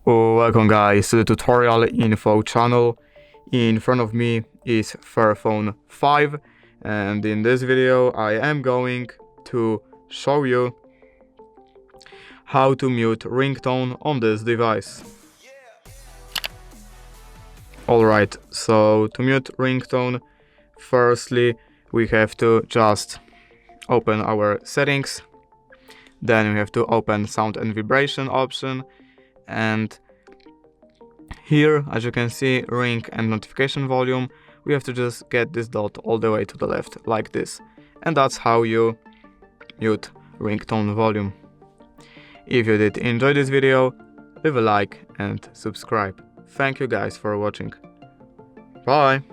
Welcome guys to the tutorial info channel. In front of me is FAIRPHONE 5, and in this video I am going to show you how to mute ringtone on this device. Alright, so to mute ringtone, firstly we have to just open our settings, then we have to open sound and vibration option, and here, as you can see, ring and notification volume, we have to just get this dot all the way to the left, like this. And that's how you mute ringtone volume. If you did enjoy this video, leave a like and subscribe. Thank you guys for watching. Bye!